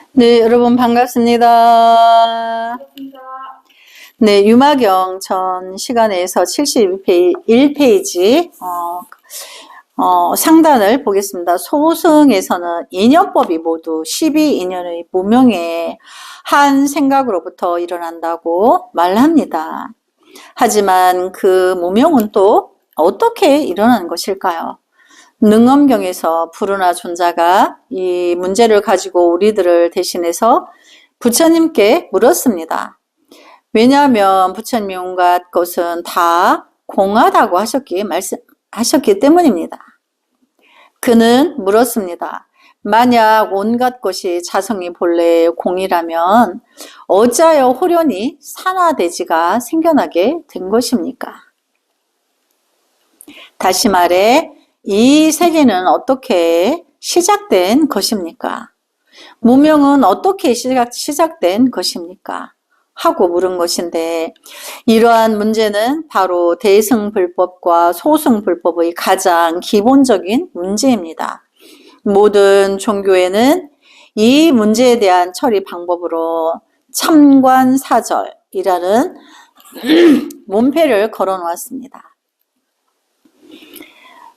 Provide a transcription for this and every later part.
네, 여러분 반갑습니다. 네, 유마경 전 시간에서 71페이지 상단을 보겠습니다. 소승에서는 인연법이 모두 12인연의 무명의 한 생각으로부터 일어난다고 말합니다. 하지만 그 무명은 또 어떻게 일어나는 것일까요? 능엄경에서 푸르나 존자가 이 문제를 가지고 우리들을 대신해서 부처님께 물었습니다. 왜냐하면 부처님이 온갖 것은 다 공하다고 하셨기 때문입니다. 그는 물었습니다. 만약 온갖 것이 자성이 본래 공이라면 어찌하여 호련히 산화대지가 생겨나게 된 것입니까? 다시 말해 이 세계는 어떻게 시작된 것입니까? 무명은 어떻게 시작된 것입니까? 하고 물은 것인데, 이러한 문제는 바로 대승불법과 소승불법의 가장 기본적인 문제입니다. 모든 종교에는 이 문제에 대한 처리 방법으로 참관사절이라는 문패를 걸어 놓았습니다.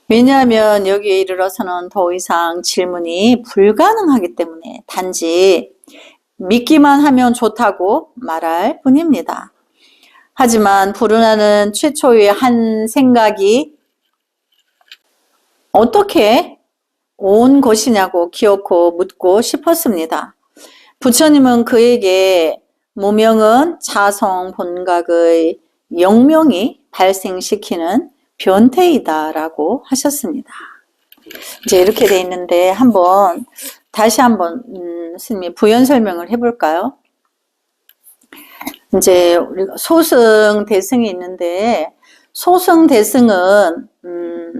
왜냐하면 여기에 이르러서는 더 이상 질문이 불가능하기 때문에 단지 믿기만 하면 좋다고 말할 뿐입니다. 하지만 푸르나는 최초의 한 생각이 어떻게 온 것이냐고 기어코 묻고 싶었습니다. 부처님은 그에게 무명은 자성 본각의 영명이 발생시키는 변태이다라고 하셨습니다. 이제 이렇게 돼 있는데 다시 한번 스님이 부연 설명을 해볼까요? 이제 우리가 소승 대승이 있는데 소승 대승은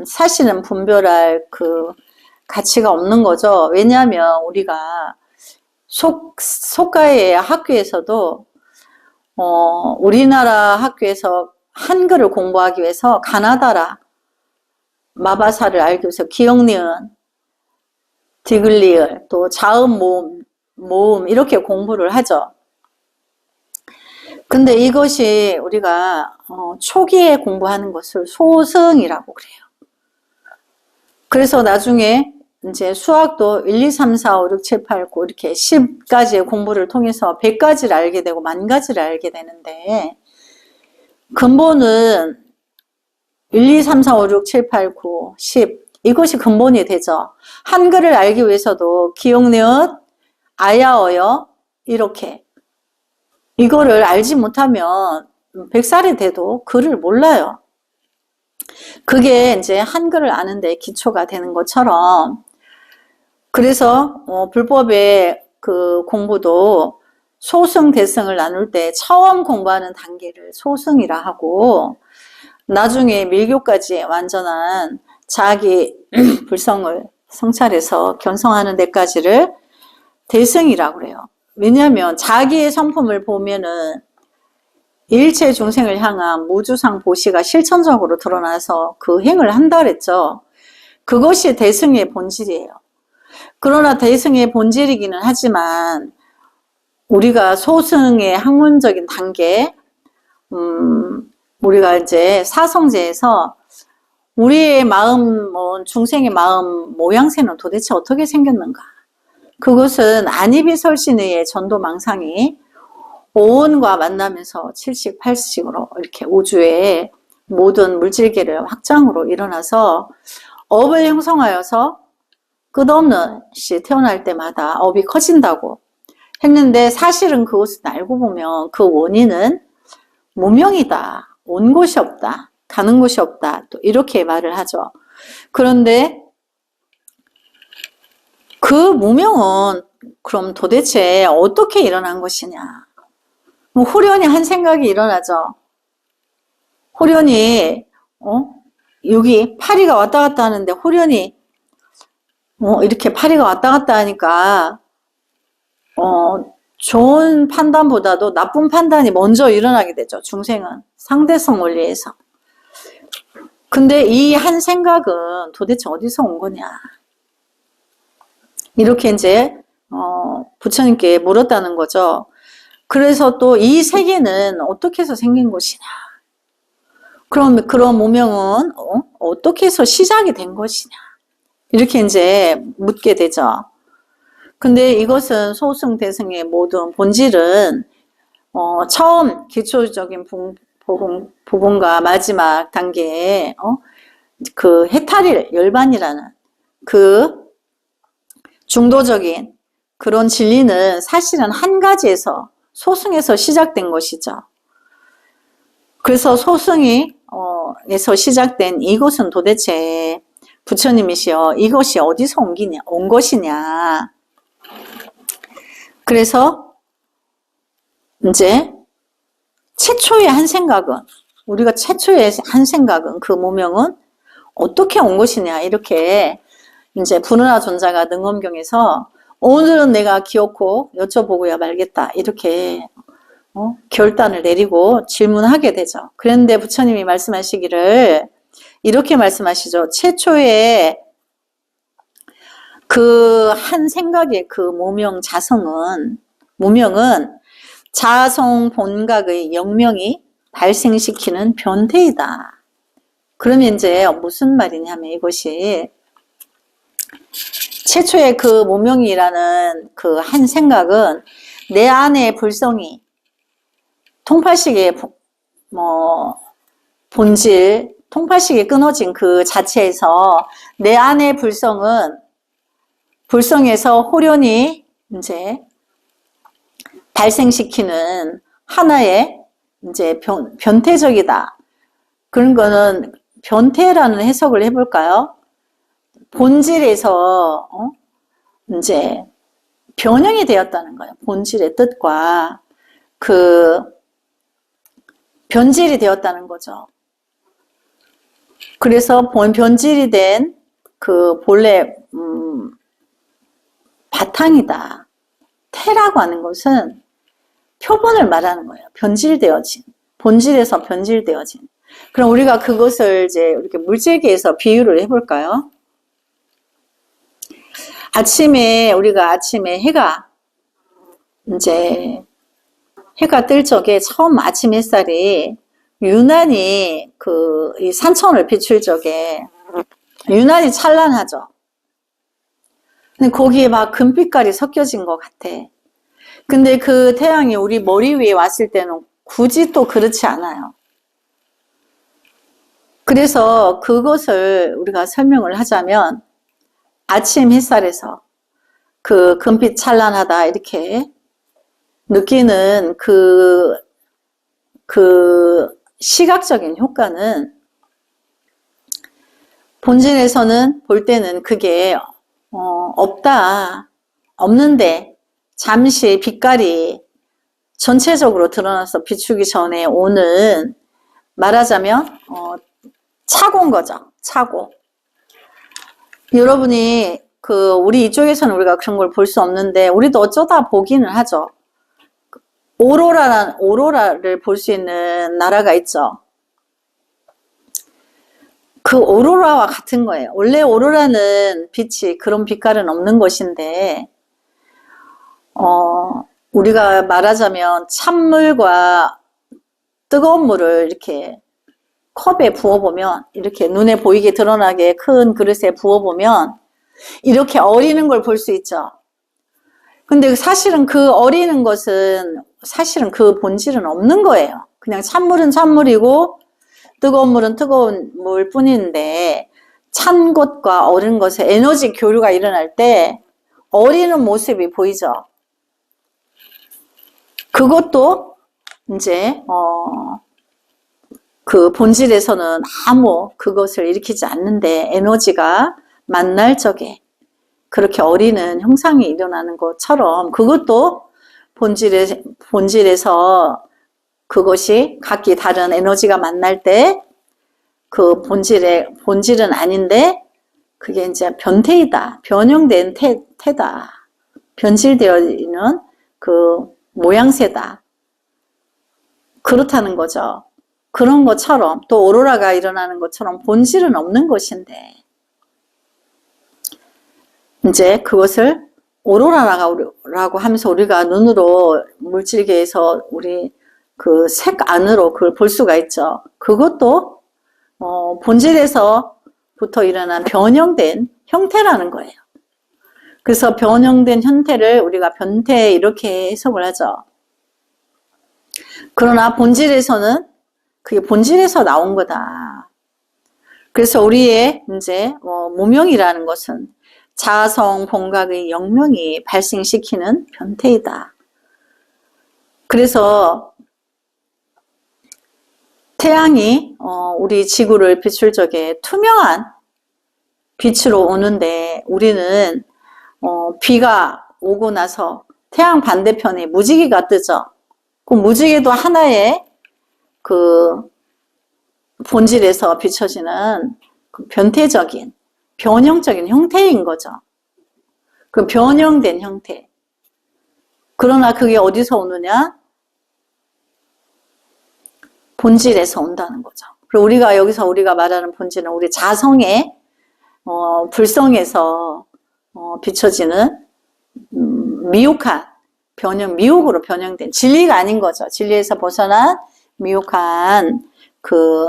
사실은 분별할 그 가치가 없는 거죠. 왜냐하면 우리가 속가의 학교에서도 우리나라 학교에서 한글을 공부하기 위해서 가나다라, 마바사를 알기 위해서 기억니은, 디글리을, 또 자음, 모음 이렇게 공부를 하죠. 근데 이것이 우리가 초기에 공부하는 것을 소승이라고 그래요. 그래서 나중에 이제 수학도 1, 2, 3, 4, 5, 6, 7, 8, 9 이렇게 10가지의 공부를 통해서 100가지를 알게 되고 10,000가지를 알게 되는데 근본은 1, 2, 3, 4, 5, 6, 7, 8, 9, 10 이것이 근본이 되죠. 한글을 알기 위해서도 기역, 니은, 아야어여 이렇게 이거를 알지 못하면 100살이 돼도 글을 몰라요. 그게 이제 한글을 아는 데 기초가 되는 것처럼 그래서 불법의 그 공부도 소승, 대승을 나눌 때 처음 공부하는 단계를 소승이라 하고 나중에 밀교까지 완전한 자기 불성을 성찰해서 견성하는 데까지를 대승이라고 그래요. 왜냐하면 자기의 성품을 보면은 일체 중생을 향한 무주상 보시가 실천적으로 드러나서 그 행을 한다 그랬죠. 그것이 대승의 본질이에요. 그러나 대승의 본질이기는 하지만 우리가 소승의 학문적인 단계, 우리가 이제 사성제에서 우리의 마음, 중생의 마음 모양새는 도대체 어떻게 생겼는가? 그것은 안이비설신의 전도망상이 오온과 만나면서 7식, 8식으로 이렇게 우주의 모든 물질계를 확장으로 일어나서 업을 형성하여서 끝없이 태어날 때마다 업이 커진다고 했는데 사실은 그것은 알고 보면 그 원인은 무명이다. 온 곳이 없다. 가는 곳이 없다. 또 이렇게 말을 하죠. 그런데 그 무명은 그럼 도대체 어떻게 일어난 것이냐? 호련히 한 생각이 일어나죠. 호련히 여기 파리가 왔다 갔다 하는데 호련히 이렇게 파리가 왔다 갔다 하니까 좋은 판단보다도 나쁜 판단이 먼저 일어나게 되죠. 중생은 상대성 원리에서. 근데 이 한 생각은 도대체 어디서 온 거냐? 이렇게 이제 부처님께 물었다는 거죠. 그래서 또 이 세계는 어떻게 해서 생긴 것이냐. 그럼 그런 무명은 어떻게 해서 시작이 된 것이냐. 이렇게 이제 묻게 되죠. 근데 이것은 소승 대승의 모든 본질은 처음 기초적인 부분과 마지막 단계에 그 해탈일 열반이라는 그 중도적인 그런 진리는 사실은 한 가지에서 소승에서 시작된 것이죠. 그래서 소승이 에서 시작된 이것은 도대체 부처님이시여 이것이 어디서 온 것이냐. 그래서 이제 최초의 한 생각은 우리가 최초의 한 생각은 그 무명은 어떻게 온 것이냐 이렇게 이제 불운하 존자가 능엄경에서 오늘은 내가 기어코 여쭤보고야 말겠다 이렇게 결단을 내리고 질문하게 되죠. 그런데 부처님이 말씀하시기를 이렇게 말씀하시죠. 최초의 그 한 생각의 그 무명은 자성 본각의 영명이 발생시키는 변태이다. 그러면 이제 무슨 말이냐면 이것이 최초의 그 무명이라는 그 한 생각은 내 안의 불성이 통팔식의 본질, 통팔식이 끊어진 그 자체에서 내 안의 불성에서 호련히 이제 발생시키는 하나의 이제 변태적이다. 그런 거는 변태라는 해석을 해볼까요? 본질에서 이제 변형이 되었다는 거예요. 본질의 뜻과 그 변질이 되었다는 거죠. 그래서 변질이 된 그 본래 바탕이다. 태라고 하는 것은 표본을 말하는 거예요. 변질되어진, 본질에서 변질되어진. 그럼 우리가 그것을 이제 이렇게 물질계에서 비유를 해볼까요? 우리가 아침에 해가 뜰 적에 처음 아침 햇살이 유난히 이 산천을 비출 적에 유난히 찬란하죠. 근데 거기에 막 금빛깔이 섞여진 것 같아. 근데 그 태양이 우리 머리 위에 왔을 때는 굳이 또 그렇지 않아요. 그래서 그것을 우리가 설명을 하자면 아침 햇살에서 그 금빛 찬란하다 이렇게 느끼는 그 시각적인 효과는 본질에서는 볼 때는 그게 없는데 잠시 빛깔이 전체적으로 드러나서 비추기 전에 오는 말하자면 착오인 거죠. 착오. 여러분이 우리 이쪽에서는 우리가 그런 걸 볼 수 없는데 우리도 어쩌다 보기는 하죠. 오로라를 볼 수 있는 나라가 있죠. 그 오로라와 같은 거예요. 원래 오로라는 빛이 그런 빛깔은 없는 것인데 우리가 말하자면 찬물과 뜨거운 물을 이렇게 컵에 부어보면 이렇게 눈에 보이게 드러나게 큰 그릇에 부어보면 이렇게 어리는 걸 볼 수 있죠. 근데 사실은 그 어리는 것은 사실은 그 본질은 없는 거예요. 그냥 찬물은 찬물이고 뜨거운 물은 뜨거운 물 뿐인데 찬 것과 어린 것의 에너지 교류가 일어날 때 어리는 모습이 보이죠. 그것도 이제 그 본질에서는 아무 그것을 일으키지 않는데 에너지가 만날 적에 그렇게 어리는 형상이 일어나는 것처럼 그것도 본질에서 그것이 각기 다른 에너지가 만날 때 그 본질은 아닌데 그게 이제 변태이다. 변형된 태다. 변질되어 있는 그 모양새다. 그렇다는 거죠. 그런 것처럼 또 오로라가 일어나는 것처럼 본질은 없는 것인데 이제 그것을 오로라라고 하면서 우리가 눈으로 물질계에서 우리 그 색 안으로 그걸 볼 수가 있죠. 그것도 본질에서부터 일어난 변형된 형태라는 거예요. 그래서 변형된 형태를 우리가 변태 이렇게 해석을 하죠. 그러나 본질에서는 그게 본질에서 나온 거다. 그래서 우리의 이제 무명이라는 것은 자성 본각의 영명이 발생시키는 변태이다. 그래서 태양이 우리 지구를 비출 적에 투명한 빛으로 오는데 우리는 비가 오고 나서 태양 반대편에 무지개가 뜨죠. 그 무지개도 하나의 그 본질에서 비춰지는 그 변태적인, 변형적인 형태인 거죠. 그 변형된 형태. 그러나 그게 어디서 오느냐? 본질에서 온다는 거죠. 그리고 우리가 말하는 본질은 우리 자성의 불성에서 비춰지는 미혹한 변형, 미혹으로 변형된 진리가 아닌 거죠. 진리에서 벗어난 미혹한 그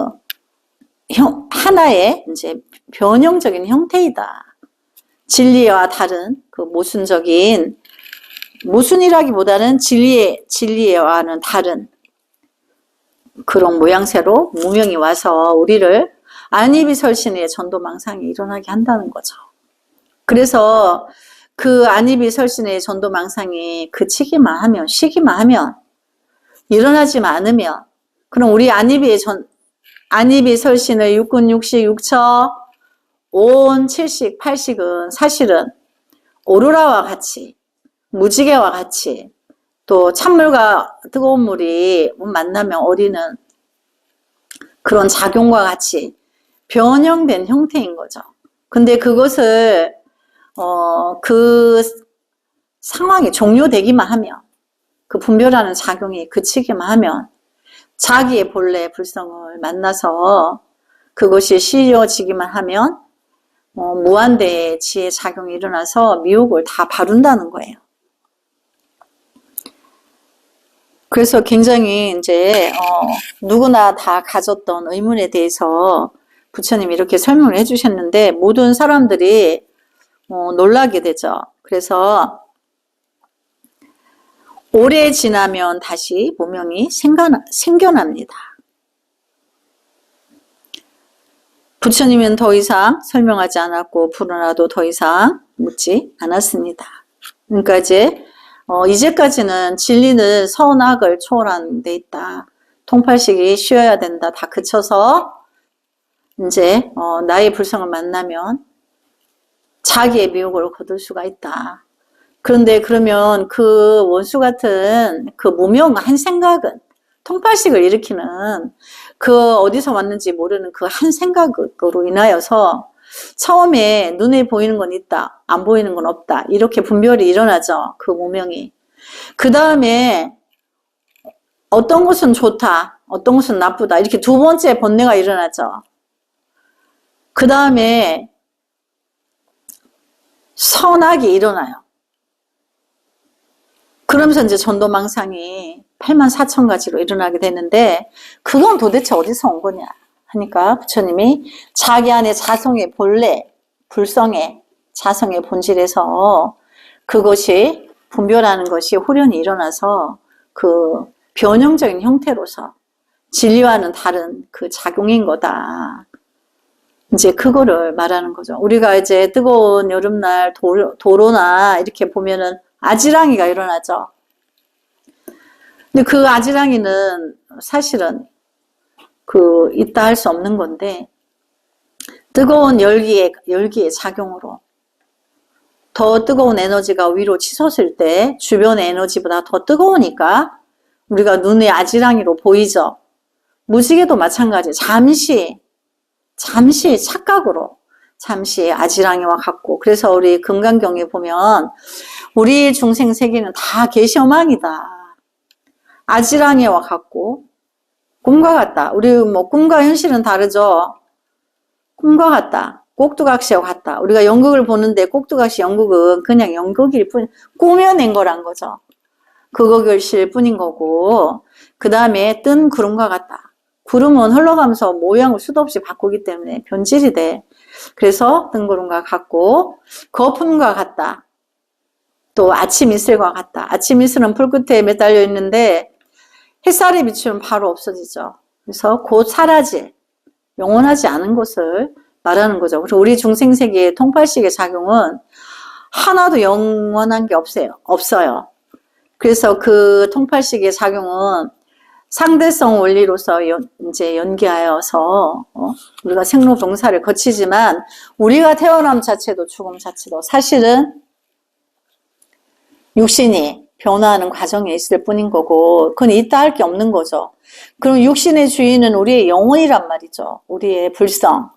하나의 이제 변형적인 형태이다. 진리와 다른 그 모순적인, 모순이라기보다는 진리와는 다른 그런 모양새로 무명이 와서 우리를 안이비설신의 전도망상이 일어나게 한다는 거죠. 그래서 그 안이비설신의 전도망상이 그치기만 하면, 쉬기만 하면, 일어나지만 않으면, 그럼 우리 안이비설신의 육군, 육식, 육처, 온, 칠식, 팔식은 사실은 오로라와 같이, 무지개와 같이, 또 찬물과 뜨거운 물이 만나면 어리는 그런 작용과 같이 변형된 형태인 거죠. 근데 그것을 그 상황이 종료되기만 하면, 그 분별하는 작용이 그치기만 하면 자기의 본래 불성을 만나서 그것이 쉬어지기만 하면 무한대의 지혜 작용이 일어나서 미혹을 다 바룬다는 거예요. 그래서 굉장히 이제 누구나 다 가졌던 의문에 대해서 부처님이 이렇게 설명을 해주셨는데 모든 사람들이 놀라게 되죠. 그래서 오래 지나면 다시 무명이 생겨납니다. 부처님은 더 이상 설명하지 않았고 불어나도 더 이상 묻지 않았습니다. 그러니까 이제까지는 진리는 선악을 초월한 데 있다. 통팔식이 쉬어야 된다. 다 그쳐서 이제 나의 불성을 만나면 자기의 미혹을 거둘 수가 있다. 그런데 그러면 그 원수 같은 그 무명 한 생각은 통팔식을 일으키는 그 어디서 왔는지 모르는 그 한 생각으로 인하여서 처음에 눈에 보이는 건 있다, 안 보이는 건 없다 이렇게 분별이 일어나죠. 그 무명이. 그 다음에 어떤 것은 좋다, 어떤 것은 나쁘다 이렇게 두 번째 번뇌가 일어나죠. 그 다음에 선악이 일어나요. 그러면서 이제 전도망상이 84,000가지로 일어나게 되는데 그건 도대체 어디서 온 거냐 하니까 부처님이 자기 안에 자성의 본래, 불성의 자성의 본질에서 그것이 분별하는 것이 후련히 일어나서 그 변형적인 형태로서 진리와는 다른 그 작용인 거다. 이제 그거를 말하는 거죠. 우리가 이제 뜨거운 여름날 도로나 이렇게 보면은 아지랑이가 일어나죠. 근데 그 아지랑이는 사실은 있다 할 수 없는 건데, 뜨거운 열기의 작용으로 더 뜨거운 에너지가 위로 치솟을 때 주변의 에너지보다 더 뜨거우니까 우리가 눈에 아지랑이로 보이죠. 무지개도 마찬가지. 잠시 착각으로 잠시 아지랑이와 같고, 그래서 우리 금강경에 보면 우리 중생 세계는 다 계시어망이다. 아지랑이와 같고 꿈과 같다. 우리 꿈과 현실은 다르죠. 꿈과 같다. 꼭두각시와 같다. 우리가 연극을 보는데 꼭두각시 연극은 그냥 연극일 뿐, 꾸며낸 거란 거죠. 그것일 뿐인 거고, 그 다음에 뜬 구름과 같다. 구름은 흘러가면서 모양을 수도 없이 바꾸기 때문에 변질이 돼. 그래서 뜬 구름과 같고, 거품과 같다. 또 아침 이슬과 같다. 아침 이슬은 불 끝에 매달려 있는데 햇살이 비추면 바로 없어지죠. 그래서 곧 사라질, 영원하지 않은 것을 말하는 거죠. 그래서 우리 중생세계의 통팔식의 작용은 하나도 영원한 게 없어요. 그래서 그 통팔식의 작용은 상대성 원리로서 이제 연기하여서 우리가 생로병사를 거치지만 우리가 태어남 자체도 죽음 자체도 사실은 육신이 변화하는 과정에 있을 뿐인 거고 그건 있다 할 게 없는 거죠. 그럼 육신의 주인은 우리의 영혼이란 말이죠. 우리의 불성.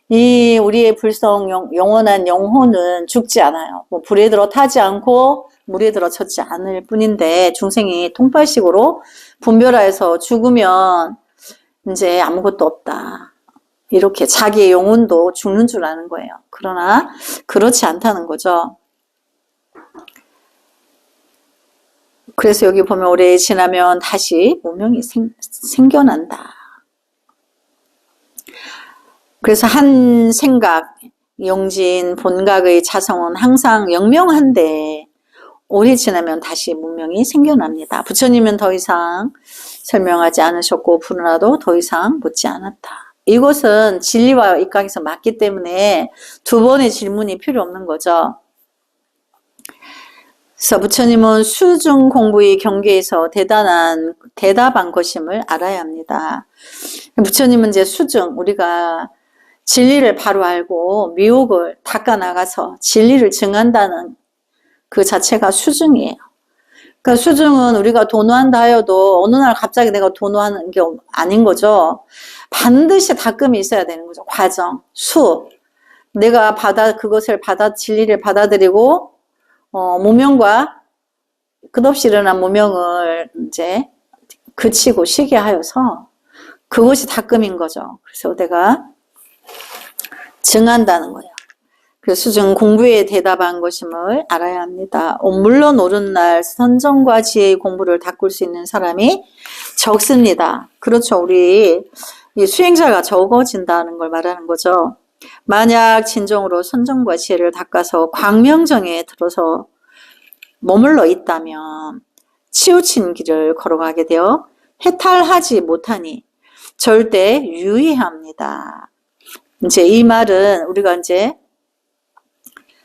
이 우리의 불성 영원한 영혼은 죽지 않아요. 뭐 불에 들어 타지 않고 물에 들어 젖지 않을 뿐인데 중생이 통팔식으로 분별하여서 죽으면 이제 아무것도 없다. 이렇게 자기의 영혼도 죽는 줄 아는 거예요. 그러나 그렇지 않다는 거죠. 그래서 여기 보면 오래 지나면 다시 무명이 생겨난다. 그래서 한 생각, 영진, 본각의 자성은 항상 영명한데 오래 지나면 다시 무명이 생겨납니다. 부처님은 더 이상 설명하지 않으셨고 부르라도 더 이상 묻지 않았다. 이것은 진리와 입각에서 맞기 때문에 두 번의 질문이 필요 없는 거죠. 그래서 부처님은 수중 공부의 경계에서 대답한 것임을 알아야 합니다. 부처님은 이제 수중, 우리가 진리를 바로 알고 미혹을 닦아나가서 진리를 증한다는 그 자체가 수중이에요. 그러니까 수중은 우리가 도노한다 하여도 어느 날 갑자기 내가 도노하는 게 아닌 거죠. 반드시 닦음이 있어야 되는 거죠. 과정, 수. 내가 진리를 받아들이고 무명과 끝없이 일어난 무명을 이제 그치고 쉬게 하여서 그것이 닦음인 거죠. 그래서 내가 증한다는 거예요. 그래서 수중 공부에 대답한 것임을 알아야 합니다. 물론 오른날 선정과 지혜의 공부를 닦을 수 있는 사람이 적습니다. 그렇죠. 우리 수행자가 적어진다는 걸 말하는 거죠. 만약 진정으로 선정과 지혜를 닦아서 광명정에 들어서 머물러 있다면 치우친 길을 걸어가게 되어 해탈하지 못하니 절대 유의해야 합니다. 이제 이 말은 우리가 이제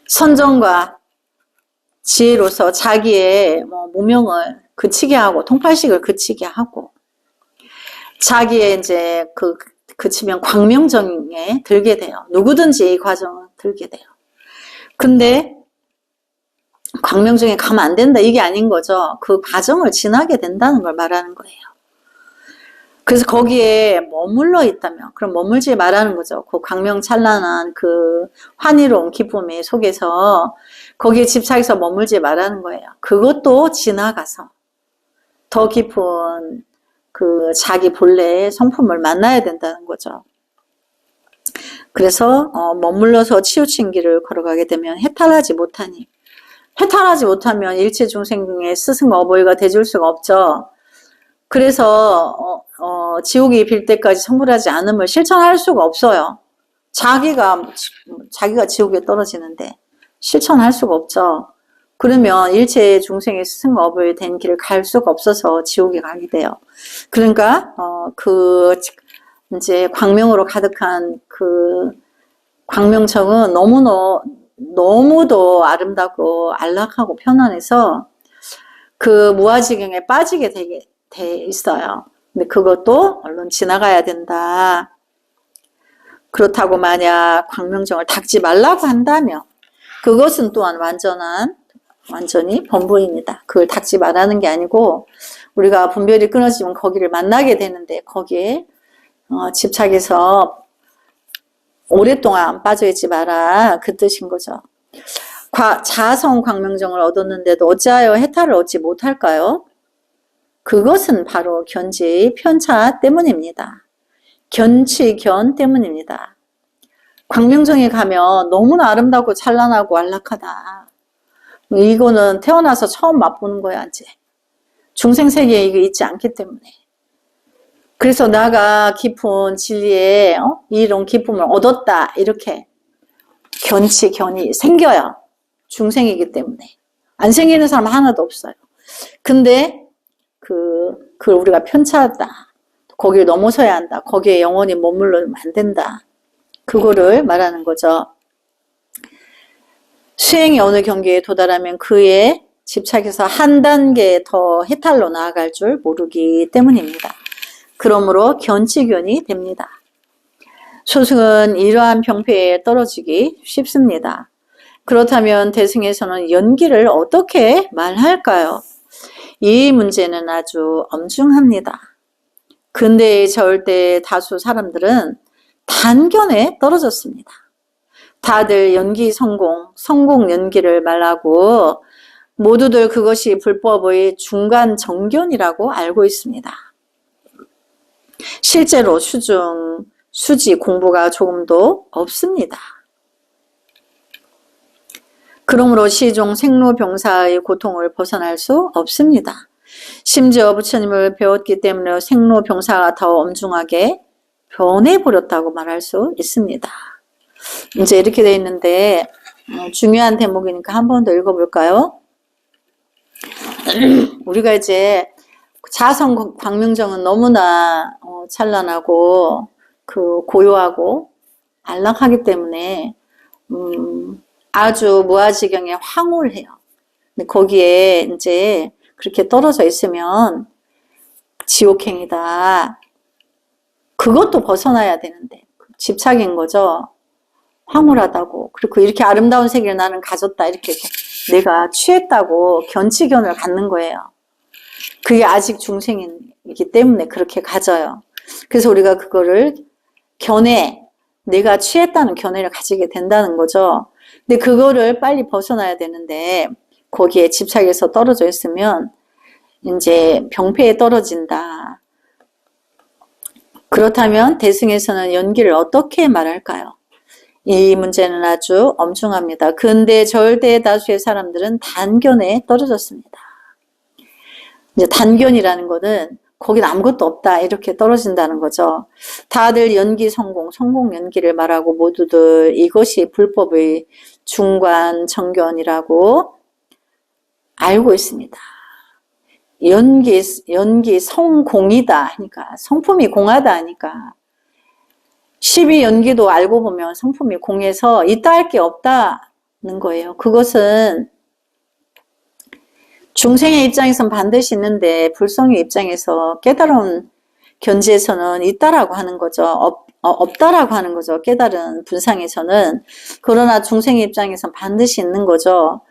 선정과 지혜로서 자기의 무명을 그치게 하고 통팔식을 그치게 하고 자기의 이제 그치면 광명정에 들게 돼요. 누구든지 이 과정을 들게 돼요. 근데 광명정에 가면 안 된다 이게 아닌 거죠. 그 과정을 지나게 된다는 걸 말하는 거예요. 그래서 거기에 머물러 있다면 그럼 머물지 말라는 거죠. 그 광명찬란한 그 환희로운 기쁨의 속에서 거기에 집착해서 머물지 말라는 거예요. 그것도 지나가서 더 깊은 그 자기 본래의 성품을 만나야 된다는 거죠. 그래서 머물러서 치우친 길을 걸어가게 되면 해탈하지 못하니 해탈하지 못하면 일체 중생의 스승 어버이가 돼줄 수가 없죠. 그래서 지옥이 빌 때까지 성불하지 않음을 실천할 수가 없어요. 자기가 지옥에 떨어지는데 실천할 수가 없죠. 그러면 일체 중생의 스승 어버이 된 길을 갈 수가 없어서 지옥에 가게 돼요. 그러니까 이제 광명으로 가득한 그 광명정은 너무도 아름답고 안락하고 편안해서 그 무아지경에 빠지게 돼 있어요. 근데 그것도 얼른 지나가야 된다. 그렇다고 만약 광명정을 닦지 말라고 한다면 그것은 또한 완전히 범부입니다. 그걸 닦지 말라는 게 아니고 우리가 분별이 끊어지면 거기를 만나게 되는데 거기에 집착해서 오랫동안 빠져있지 마라 그 뜻인 거죠. 자성 광명정을 얻었는데도 어찌하여 해탈을 얻지 못할까요? 그것은 바로 견지 편차 때문입니다. 견치견 때문입니다. 광명정에 가면 너무나 아름답고 찬란하고 안락하다. 이거는 태어나서 처음 맛보는 거야, 이제. 중생세계에 이게 있지 않기 때문에. 그래서 나가 깊은 진리에 이런 기쁨을 얻었다. 이렇게 견이 생겨요. 중생이기 때문에. 안 생기는 사람 하나도 없어요. 근데 그걸 우리가 편차한다. 거기를 넘어서야 한다. 거기에 영원히 머물러면 안 된다. 그거를 말하는 거죠. 수행이 어느 경계에 도달하면 그에 집착해서 한 단계 더 해탈로 나아갈 줄 모르기 때문입니다. 그러므로 견치견이 됩니다. 소승은 이러한 병폐에 떨어지기 쉽습니다. 그렇다면 대승에서는 연기를 어떻게 말할까요? 이 문제는 아주 엄중합니다. 근대의 절대 다수 사람들은 단견에 떨어졌습니다. 다들 연기 성공 연기를 말하고 모두들 그것이 불법의 중간 정견이라고 알고 있습니다. 실제로 수중, 수지 공부가 조금도 없습니다. 그러므로 시종 생로병사의 고통을 벗어날 수 없습니다. 심지어 부처님을 배웠기 때문에 생로병사가 더 엄중하게 변해버렸다고 말할 수 있습니다. 이제 이렇게 되어 있는데 중요한 대목이니까 한 번 더 읽어볼까요? 우리가 이제 자성 광명정은 너무나 찬란하고 고요하고 안락하기 때문에 아주 무아지경에 황홀해요. 근데 거기에 이제 그렇게 떨어져 있으면 지옥행이다. 그것도 벗어나야 되는데 집착인 거죠. 황홀하다고. 그리고 이렇게 아름다운 세계를 나는 가졌다. 이렇게 내가 취했다고 견치견을 갖는 거예요. 그게 아직 중생이기 때문에 그렇게 가져요. 그래서 우리가 그거를 내가 취했다는 견해를 가지게 된다는 거죠. 근데 그거를 빨리 벗어나야 되는데 거기에 집착해서 떨어져 있으면 이제 병폐에 떨어진다. 그렇다면 대승에서는 연기를 어떻게 말할까요? 이 문제는 아주 엄중합니다. 근데 절대 다수의 사람들은 단견에 떨어졌습니다. 이제 단견이라는 거는 거긴 아무것도 없다 이렇게 떨어진다는 거죠. 다들 연기 성공 연기를 말하고 모두들 이것이 불법의 중간 정견이라고 알고 있습니다. 연기 성공이다 하니까 성품이 공하다 하니까 12연기도 알고 보면 성품이 공해서 있다 할 게 없다는 거예요. 그것은 중생의 입장에서는 반드시 있는데 불성의 입장에서 깨달은 견지에서는 있다라고 하는 거죠. 없다라고 하는 거죠. 깨달은 분상에서는. 그러나 중생의 입장에서는 반드시 있는 거죠.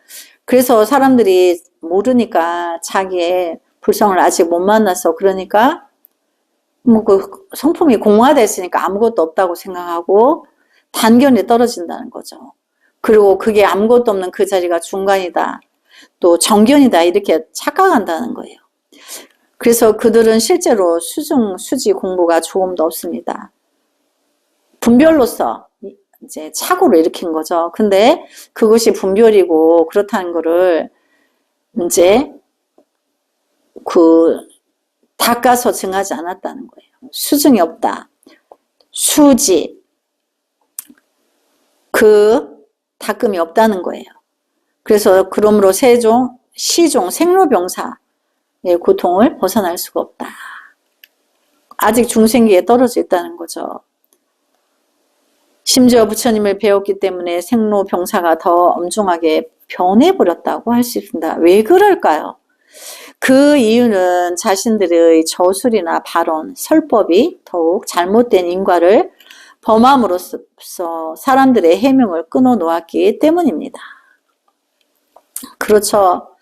그래서 사람들이 모르니까 자기의 불성을 아직 못 만나서 그러니까 그 성품이 공화됐으니까 아무것도 없다고 생각하고 단견에 떨어진다는 거죠. 그리고 그게 아무것도 없는 그 자리가 중간이다. 또 정견이다. 이렇게 착각한다는 거예요. 그래서 그들은 실제로 수지 공부가 조금도 없습니다. 분별로서 이제 착오를 일으킨 거죠. 근데 그것이 분별이고 그렇다는 거를 이제 닦아서 증하지 않았다는 거예요. 수증이 없다. 수지. 닦음이 없다는 거예요. 그래서 그러므로 시종, 생로병사의 고통을 벗어날 수가 없다. 아직 중생기에 떨어져 있다는 거죠. 심지어 부처님을 배웠기 때문에 생로병사가 더 엄중하게 변해버렸다고 할 수 있습니다. 왜 그럴까요? 그 이유는 자신들의 저술이나 발언, 설법이 더욱 잘못된 인과를 범함으로써 사람들의 해명을 끊어 놓았기 때문입니다. 그렇죠.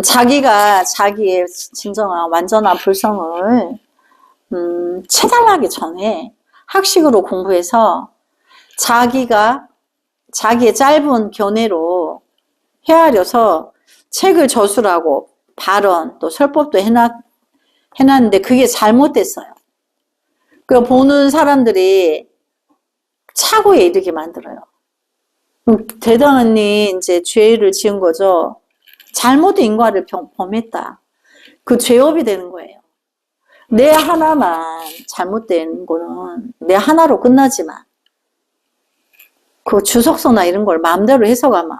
자기가 자기의 진정한 완전한 불성을 체달하기 전에 학식으로 공부해서 자기의 짧은 견해로 헤아려서 책을 저술하고 발언 또 설법도 해놨는데 그게 잘못됐어요. 그 보는 사람들이 차고에 이르게 만들어요. 대단히 이제 죄를 지은 거죠. 잘못된 인과를 범했다. 그 죄업이 되는 거예요. 내 하나만 잘못된 거는 내 하나로 끝나지만 그 주석서나 이런 걸 마음대로 해석하면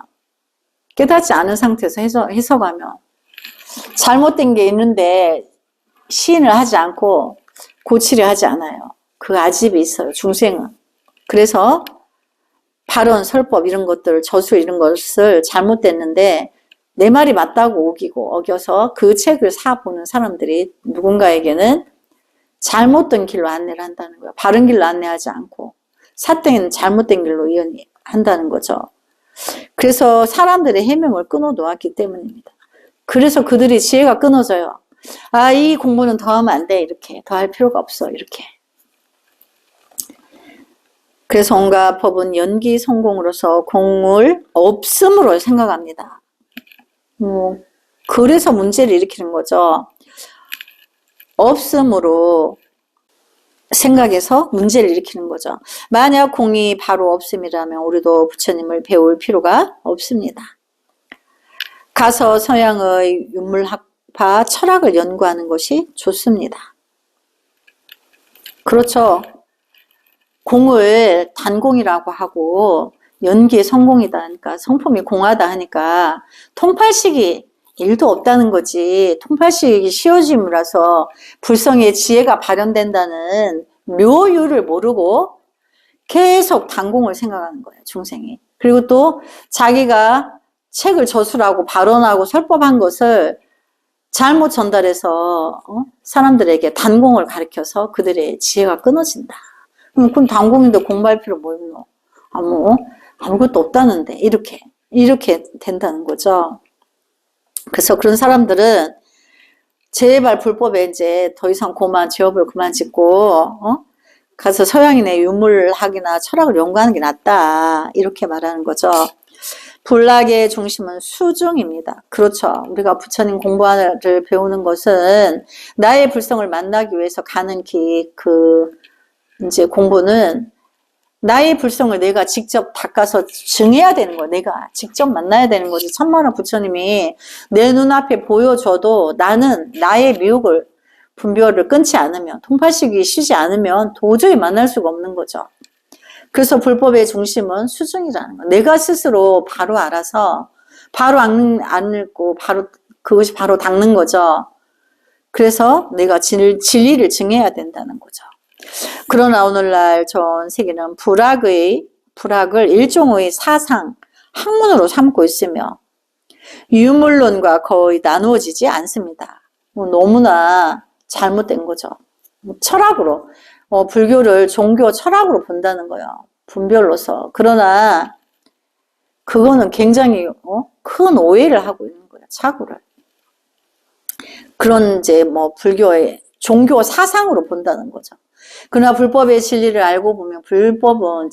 깨닫지 않은 상태에서 해석하면 잘못된 게 있는데 시인을 하지 않고 고치려 하지 않아요. 그 아집이 있어요. 중생은. 그래서 발언, 설법 이런 것들, 저술 이런 것을 잘못됐는데 내 말이 맞다고 어겨서 그 책을 사보는 사람들이 누군가에게는 잘못된 길로 안내를 한다는 거예요. 바른 길로 안내하지 않고 사땡이는 잘못된 길로 한다는 거죠. 그래서 사람들의 해명을 끊어 놓았기 때문입니다. 그래서 그들이 지혜가 끊어져요. 아, 이 공부는 더 하면 안 돼. 이렇게. 더 할 필요가 없어. 이렇게. 그래서 온갖 법은 연기 성공으로서 공을 없음으로 생각합니다. 그래서 문제를 일으키는 거죠. 없음으로 생각해서 문제를 일으키는 거죠. 만약 공이 바로 없음이라면 우리도 부처님을 배울 필요가 없습니다. 가서 서양의 윤물학파 철학을 연구하는 것이 좋습니다. 그렇죠. 공을 단공이라고 하고 연기의 성공이다 하니까 성품이 공하다 하니까 통팔식이 일도 없다는 거지. 통팔식이 씌워짐이라서 불성의 지혜가 발현된다는 묘유를 모르고 계속 단공을 생각하는 거예요. 중생이. 그리고 또 자기가 책을 저술하고 발언하고 설법한 것을 잘못 전달해서 사람들에게 단공을 가르쳐서 그들의 지혜가 끊어진다. 그럼 단공인데 공부할 필요 뭐 있노? 아무것도 없다는데 이렇게 된다는 거죠. 그래서 그런 사람들은 제발 불법에 이제 더 이상 죄업을 그만 짓고 가서 서양인의 유물학이나 철학을 연구하는 게 낫다 이렇게 말하는 거죠. 불락의 중심은 수중입니다. 그렇죠. 우리가 부처님 공부를 배우는 것은 나의 불성을 만나기 위해서 가는 이제 공부는 나의 불성을 내가 직접 닦아서 증해야 되는 거야. 내가 직접 만나야 되는 거지. 천만원 부처님이 내 눈앞에 보여줘도 나는 나의 미혹을 분별을 끊지 않으면 통팔식이 쉬지 않으면 도저히 만날 수가 없는 거죠. 그래서 불법의 중심은 수중이라는 거. 내가 스스로 바로 알아서 바로 안 읽고 그것이 바로 닦는 거죠. 그래서 내가 진리를 증해야 된다는 거죠. 그러나 오늘날 전 세계는 불학을 일종의 사상, 학문으로 삼고 있으며 유물론과 거의 나누어지지 않습니다. 너무나 잘못된 거죠. 철학으로 불교를 종교 철학으로 본다는 거예요. 분별로서. 그러나 그거는 굉장히 큰 오해를 하고 있는 거예요. 착오를. 그런 이제 불교의 종교 사상으로 본다는 거죠. 그러나 불법의 진리를 알고 보면 불법은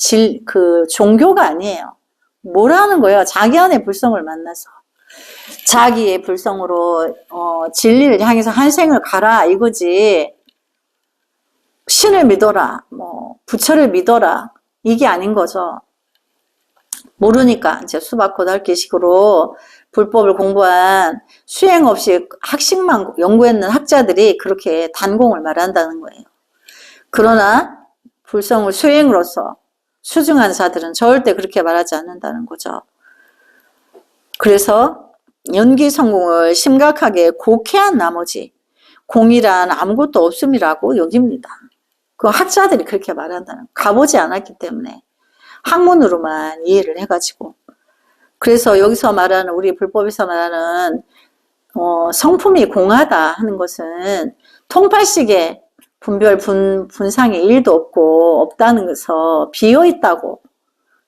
종교가 아니에요. 뭐라는 거예요? 자기 안의 불성을 만나서 자기의 불성으로 진리를 향해서 한 생을 가라 이거지. 신을 믿어라, 부처를 믿어라 이게 아닌 거죠. 모르니까 이제 수박 고달기식으로 불법을 공부한 수행 없이 학식만 연구했는 학자들이 그렇게 단공을 말한다는 거예요. 그러나 불성을 수행으로서 수증한 자들은 절대 그렇게 말하지 않는다는 거죠. 그래서 연기 성공을 심각하게 곡해한 나머지 공이란 아무것도 없음이라고 여깁니다. 그 학자들이 그렇게 말한다는, 가보지 않았기 때문에 학문으로만 이해를 해가지고. 그래서 여기서 말하는, 우리 불법에서 말하는 성품이 공하다 하는 것은 통팔식의 분별 분상이 일도 없다는 것에서 비어있다고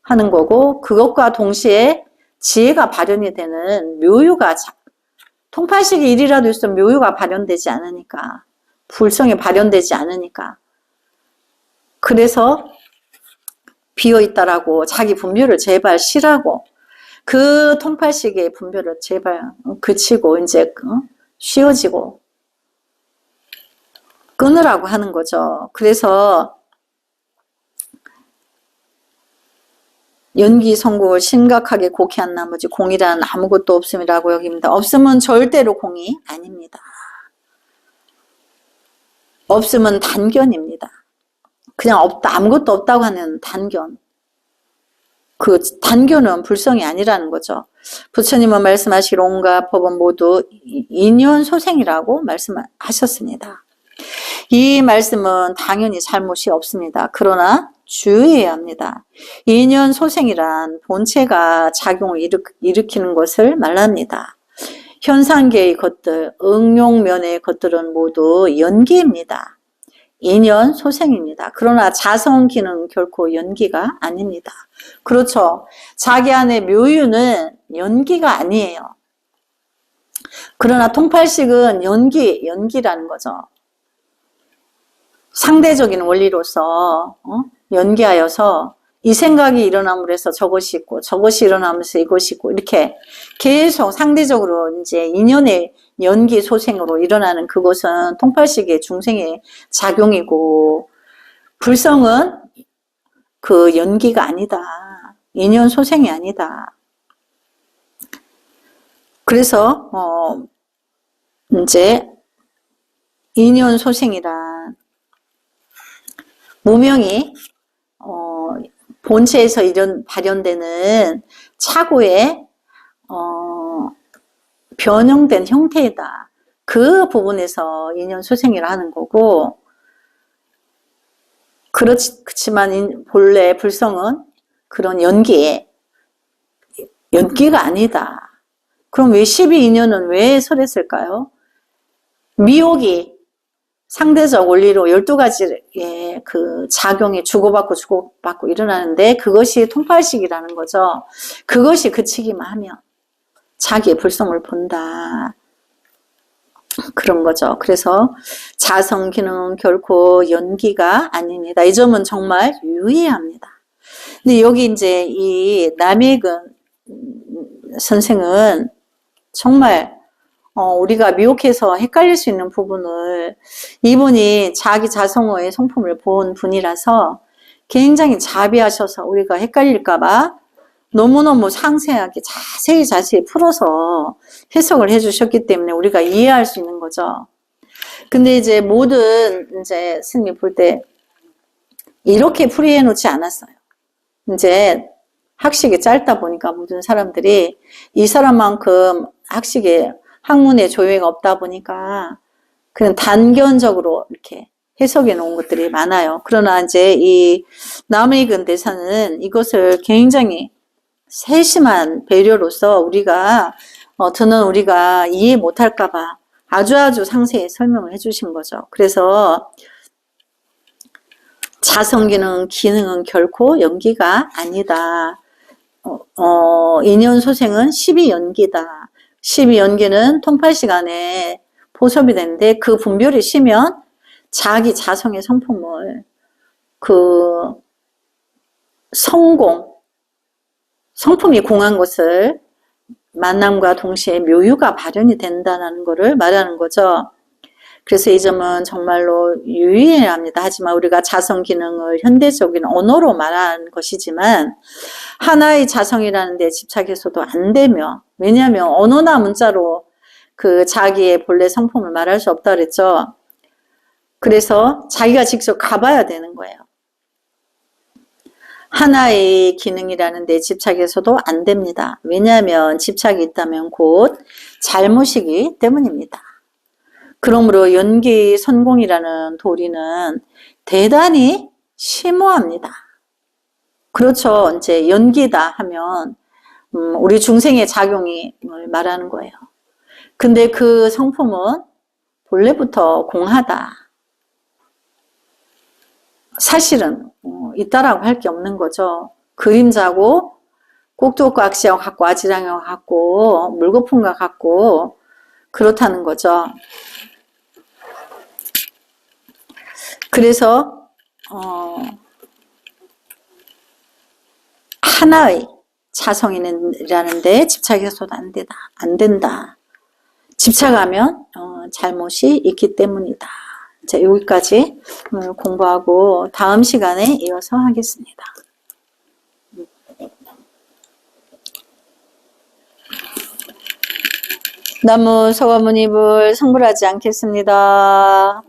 하는 거고, 그것과 동시에 지혜가 발현이 되는 묘유가, 통팔식이 일이라도 있으면 묘유가 발현되지 않으니까, 불성이 발현되지 않으니까, 그래서 비어있다라고 자기 분별을 제발 쉬라고, 그 통팔식의 분별을 제발 그치고 이제 쉬어지고 끊으라고 하는 거죠. 그래서 연기 성공을 심각하게 곡해한 나머지 공이란 아무것도 없음이라고 여깁니다. 없음은 절대로 공이 아닙니다. 없음은 단견입니다. 그냥 없다, 아무것도 없다고 하는 단견. 그 단견은 불성이 아니라는 거죠. 부처님은 말씀하시기로 온갖 법은 모두 인연소생이라고 말씀하셨습니다. 이 말씀은 당연히 잘못이 없습니다. 그러나 주의해야 합니다. 인연소생이란 본체가 작용을 일으키는 것을 말합니다. 현상계의 것들, 응용면의 것들은 모두 연기입니다. 인연 소생입니다. 그러나 자성기는 결코 연기가 아닙니다. 그렇죠. 자기 안의 묘유는 연기가 아니에요. 그러나 통팔식은 연기라는 거죠. 상대적인 원리로서 연기하여서 이 생각이 일어남으로 해서 저것이 있고 저것이 일어나면서 이것이 있고 이렇게 계속 상대적으로 이제 인연의 연기 소생으로 일어나는 그것은 통팔식의 중생의 작용이고 불성은 그 연기가 아니다. 인연 소생이 아니다. 그래서 이제 인연 소생이란 무명이 본체에서 발현되는 차고의 변형된 형태이다. 그 부분에서 인연 소생이라 하는 거고, 그렇지만 본래 불성은 그런 연기가 아니다. 그럼 왜 12인연은 왜 설했을까요? 미혹이 상대적 원리로 12가지의 그 작용이 주고받고 일어나는데 그것이 통팔식이라는 거죠. 그것이 그치기만 하면 자기의 불성을 본다. 그런 거죠. 그래서 자성기는 결코 연기가 아닙니다. 이 점은 정말 유의해야 합니다. 근데 여기 이제 이 남익은 선생은 정말 우리가 미혹해서 헷갈릴 수 있는 부분을 이분이 자기 자성어의 성품을 본 분이라서 굉장히 자비하셔서 우리가 헷갈릴까봐 너무너무 상세하게 자세히 풀어서 해석을 해주셨기 때문에 우리가 이해할 수 있는 거죠. 근데 이제 모든 이제 스님이 볼 때 이렇게 풀이해 놓지 않았어요. 이제 학식이 짧다 보니까 모든 사람들이 이 사람만큼 학문의 조예가 없다 보니까 그냥 단견적으로 이렇게 해석해 놓은 것들이 많아요. 그러나 이제 이 남익은 대사는 이것을 굉장히 세심한 배려로서 우리가 듣는 우리가 이해 못할까봐 아주 상세히 설명을 해주신 거죠. 그래서 자성기는 기능은 결코 연기가 아니다. 인연소생은 12연기다. 12연기는 통팔식 안에 보섭이 되는데 그 분별이 쉬면 자기 자성의 성품을 그 성품이 공한 것을 만남과 동시에 묘유가 발현이 된다는 것을 말하는 거죠. 그래서 이 점은 정말로 유의해야 합니다. 하지만 우리가 자성 기능을 현대적인 언어로 말하는 것이지만 하나의 자성이라는 데 집착해서도 안 되며, 왜냐하면 언어나 문자로 그 자기의 본래 성품을 말할 수 없다 그랬죠. 그래서 자기가 직접 가봐야 되는 거예요. 하나의 기능이라는 데 집착해서도 안 됩니다. 왜냐하면 집착이 있다면 곧 잘못이기 때문입니다. 그러므로 연기 선공이라는 도리는 대단히 심오합니다. 그렇죠. 이제 연기다 하면 우리 중생의 작용이 말하는 거예요. 근데 그 성품은 본래부터 공하다. 사실은 있다라고 할 게 없는 거죠. 그림자고 꼭두각시와 같고 아지랑이와 같고 물거품과 같고 그렇다는 거죠. 그래서 하나의 자성이라는 데 집착해서도 안 된다. 집착하면 잘못이 있기 때문이다. 자, 여기까지 오늘 공부하고 다음 시간에 이어서 하겠습니다. 나무 소가모니불 성불하지 않겠습니다.